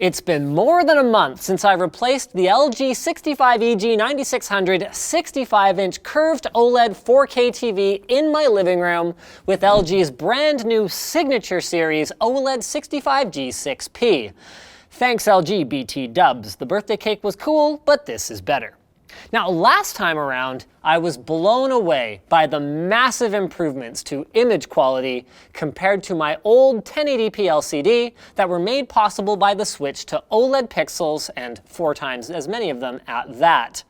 It's been more than a month since I replaced the LG 65EG 9600 65-inch curved OLED 4K TV in my living room with LG's brand new signature series OLED 65G6P. Thanks LG BT dubs. The birthday cake was cool, but this is better. Now, last time around, I was blown away by the massive improvements to image quality compared to my old 1080p LCD that were made possible by the switch to OLED pixels, and 4 times as many of them at that.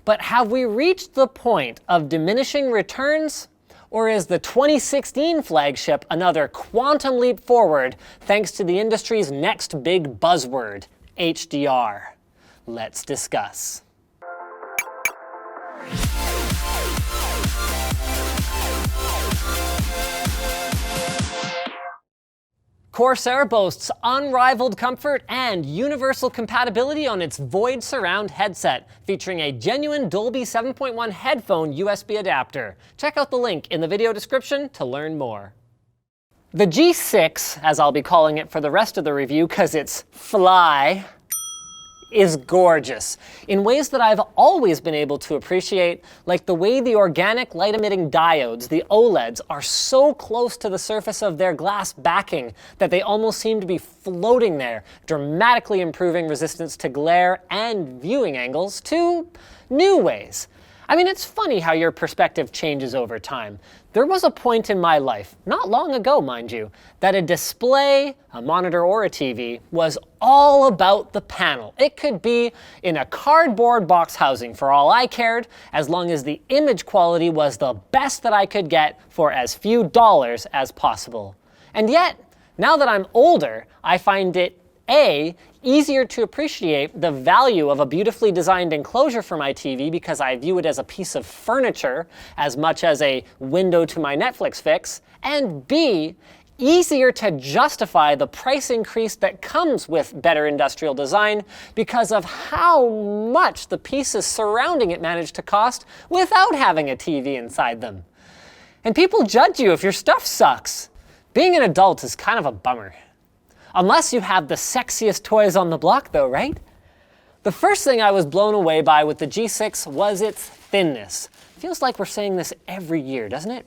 But have we reached the point of diminishing returns? Or is the 2016 flagship another quantum leap forward thanks to the industry's next big buzzword, HDR? Let's discuss. Corsair boasts unrivaled comfort and universal compatibility on its Void Surround headset, featuring a genuine Dolby 7.1 headphone USB adapter. Check out the link in the video description to learn more. The G6, as I'll be calling it for the rest of the review because it's fly, is gorgeous in ways that I've always been able to appreciate, like the way the organic light-emitting diodes, the OLEDs, are so close to the surface of their glass backing that they almost seem to be floating there, dramatically improving resistance to glare and viewing angles to new ways. I mean, it's funny how your perspective changes over time. There was a point in my life, not long ago mind you, that a display, a monitor or a TV, was all about the panel. It could be in a cardboard box housing for all I cared, as long as the image quality was the best that I could get for as few dollars as possible. And yet, now that I'm older, I find it easier to appreciate the value of a beautifully designed enclosure for my TV because I view it as a piece of furniture as much as a window to my Netflix fix, and B, easier to justify the price increase that comes with better industrial design because of how much the pieces surrounding it manage to cost without having a TV inside them. And people judge you if your stuff sucks. Being an adult is kind of a bummer. Unless you have the sexiest toys on the block though, right? The first thing I was blown away by with the G6 was its thinness. Feels like we're saying this every year, doesn't it?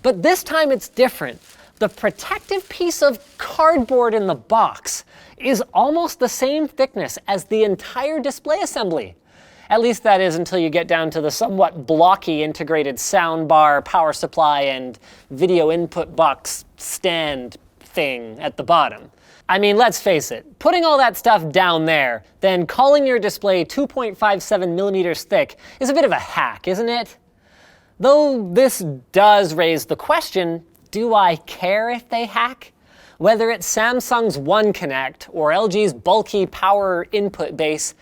But this time it's different. The protective piece of cardboard in the box is almost the same thickness as the entire display assembly. At least that is until you get down to the somewhat blocky integrated soundbar, power supply, and video input box stand thing at the bottom. I mean, let's face it, putting all that stuff down there, then calling your display 2.57 millimeters thick is a bit of a hack, isn't it? Though this does raise the question, do I care if they hack? Whether it's Samsung's One Connect or LG's bulky power input base,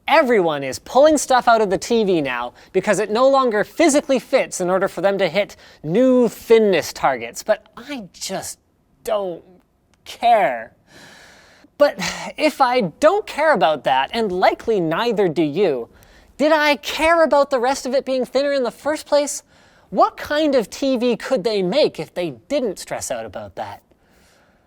everyone is pulling stuff out of the TV now because it no longer physically fits in order for them to hit new thinness targets. But I just don't care. But if I don't care about that, and likely neither do you, did I care about the rest of it being thinner in the first place? What kind of TV could they make if they didn't stress out about that?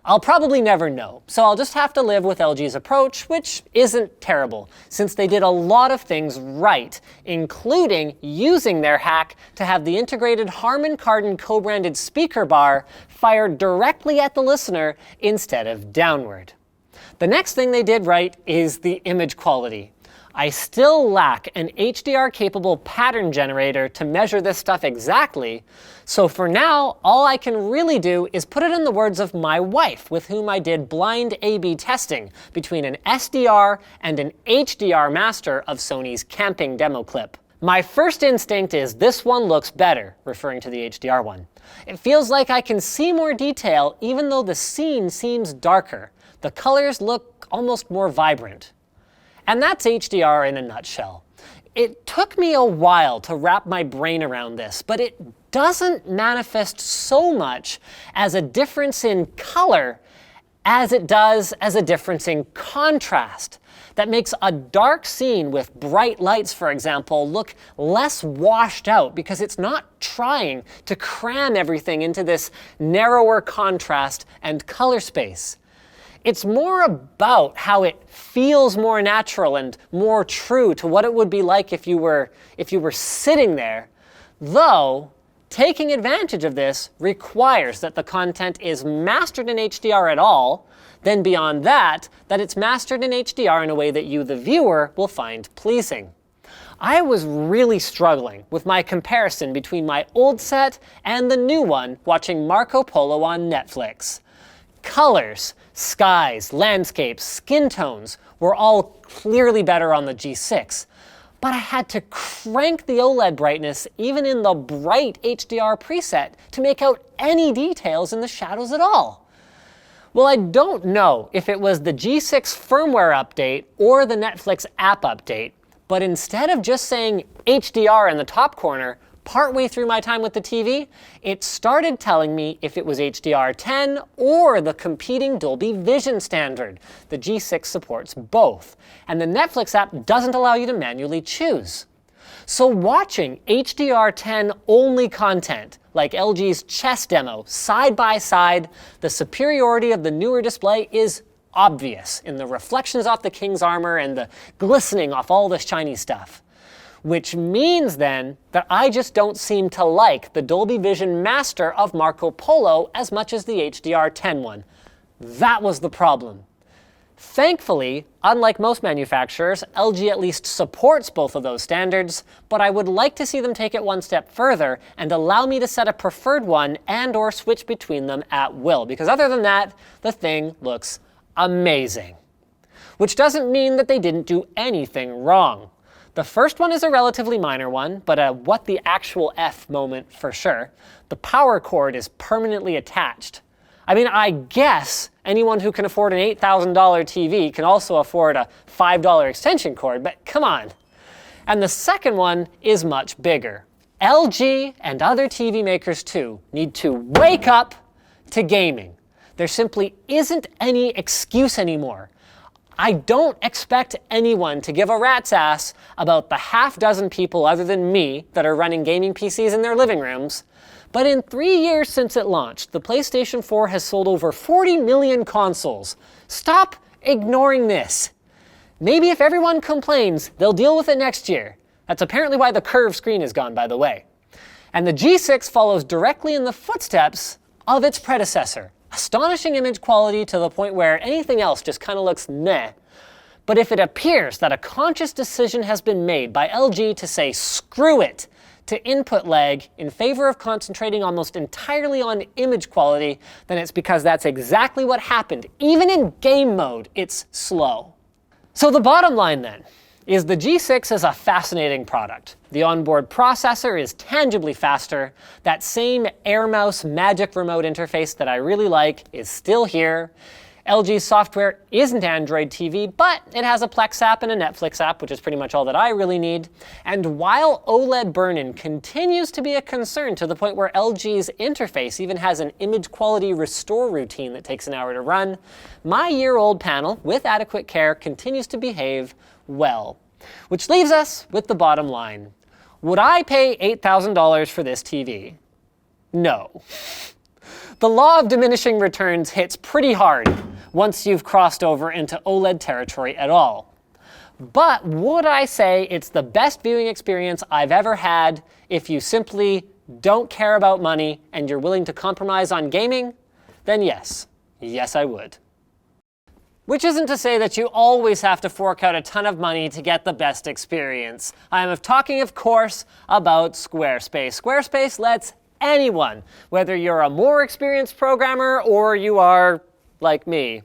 I'll probably never know, so I'll just have to live with LG's approach, which isn't terrible, since they did a lot of things right, including using their hack to have the integrated Harman Kardon co-branded speaker bar fired directly at the listener instead of downward. The next thing they did right is the image quality. I still lack an HDR-capable pattern generator to measure this stuff exactly, so for now, all I can really do is put it in the words of my wife, with whom I did blind A/B testing between an SDR and an HDR master of Sony's camping demo clip. My first instinct is this one looks better, referring to the HDR one. It feels like I can see more detail even though the scene seems darker. The colors look almost more vibrant. And that's HDR in a nutshell. It took me a while to wrap my brain around this, but it doesn't manifest so much as a difference in color as it does as a difference in contrast. That makes a dark scene with bright lights, for example, look less washed out because it's not trying to cram everything into this narrower contrast and color space. It's more about how it feels more natural and more true to what it would be like if you were sitting there, though taking advantage of this requires that the content is mastered in HDR at all, then beyond that, that it's mastered in HDR in a way that you, the viewer, will find pleasing. I was really struggling with my comparison between my old set and the new one watching Marco Polo on Netflix. Colors, skies, landscapes, skin tones were all clearly better on the G6, but I had to crank the OLED brightness even in the bright HDR preset to make out any details in the shadows at all. Well, I don't know if it was the G6 firmware update or the Netflix app update, but instead of just saying HDR in the top corner, partway through my time with the TV, it started telling me if it was HDR10 or the competing Dolby Vision standard. The G6 supports both, and the Netflix app doesn't allow you to manually choose. So watching HDR10 only content, like LG's chess demo, side by side, the superiority of the newer display is obvious in the reflections off the king's armor and the glistening off all this shiny stuff. Which means then that I just don't seem to like the Dolby Vision Master of Marco Polo as much as the HDR10 one. That was the problem. Thankfully, unlike most manufacturers, LG at least supports both of those standards, but I would like to see them take it one step further and allow me to set a preferred one and/or switch between them at will, because other than that, the thing looks amazing. Which doesn't mean that they didn't do anything wrong. The first one is a relatively minor one, but a what the actual F moment for sure. The power cord is permanently attached. I mean, I guess anyone who can afford an $8,000 TV can also afford a $5 extension cord, but come on. And the second one is much bigger. LG and other TV makers too need to wake up to gaming. There simply isn't any excuse anymore. I don't expect anyone to give a rat's ass about the half dozen people other than me that are running gaming PCs in their living rooms. But in 3 years since it launched, the PlayStation 4 has sold over 40 million consoles. Stop ignoring this. Maybe if everyone complains, they'll deal with it next year. That's apparently why the curved screen is gone, by the way. And the G6 follows directly in the footsteps of its predecessor. Astonishing image quality to the point where anything else just kind of looks meh. But if it appears that a conscious decision has been made by LG to say screw it to input lag in favor of concentrating almost entirely on image quality, then it's because that's exactly what happened. Even in game mode, it's slow. So the bottom line then is the G6 is a fascinating product. The onboard processor is tangibly faster. That same Air Mouse Magic remote interface that I really like is still here. LG's software isn't Android TV, but it has a Plex app and a Netflix app, which is pretty much all that I really need. And while OLED burn-in continues to be a concern to the point where LG's interface even has an image quality restore routine that takes an hour to run, my year-old panel, with adequate care, continues to behave well. Which leaves us with the bottom line. Would I pay $8,000 for this TV? No. The law of diminishing returns hits pretty hard once you've crossed over into OLED territory at all. But would I say it's the best viewing experience I've ever had if you simply don't care about money and you're willing to compromise on gaming? Then yes. Yes, I would. Which isn't to say that you always have to fork out a ton of money to get the best experience. I am talking, of course, about Squarespace. Squarespace lets anyone, whether you're a more experienced programmer or you are like me,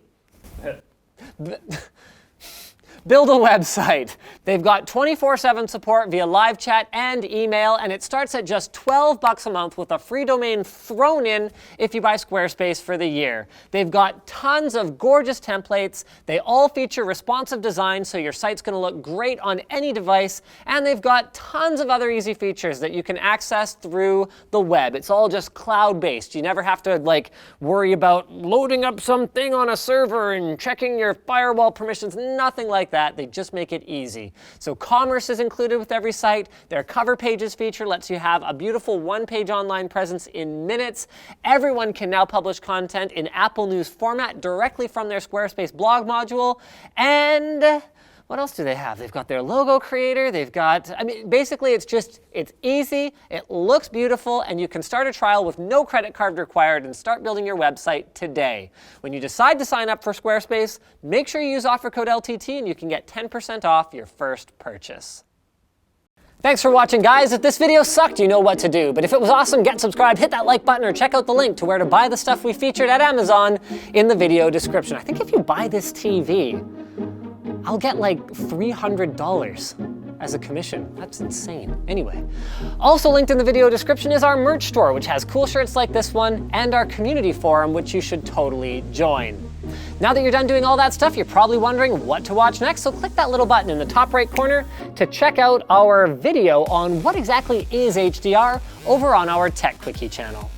build a website. They've got 24/7 support via live chat and email, and it starts at just $12 a month with a free domain thrown in if you buy Squarespace for the year. They've got tons of gorgeous templates. They all feature responsive design, so your site's going to look great on any device, and they've got tons of other easy features that you can access through the web. It's all just cloud-based. You never have to worry about loading up something on a server and checking your firewall permissions, nothing like that. They just make it easy. So commerce is included with every site. Their cover pages feature lets you have a beautiful one-page online presence in minutes. Everyone can now publish content in Apple News format directly from their Squarespace blog module. And what else do they have? They've got their logo creator, they've got, basically it's easy, it looks beautiful, and you can start a trial with no credit card required and start building your website today. When you decide to sign up for Squarespace, make sure you use offer code LTT and you can get 10% off your first purchase. Thanks for watching, guys. If this video sucked, you know what to do. But if it was awesome, get subscribed, hit that like button, or check out the link to where to buy the stuff we featured at Amazon in the video description. I think if you buy this TV, I'll get like $300 as a commission. That's insane. Anyway, also linked in the video description is our merch store, which has cool shirts like this one, and our community forum, which you should totally join. Now that you're done doing all that stuff, you're probably wondering what to watch next, so click that little button in the top right corner to check out our video on what exactly is HDR over on our Tech Quickie channel.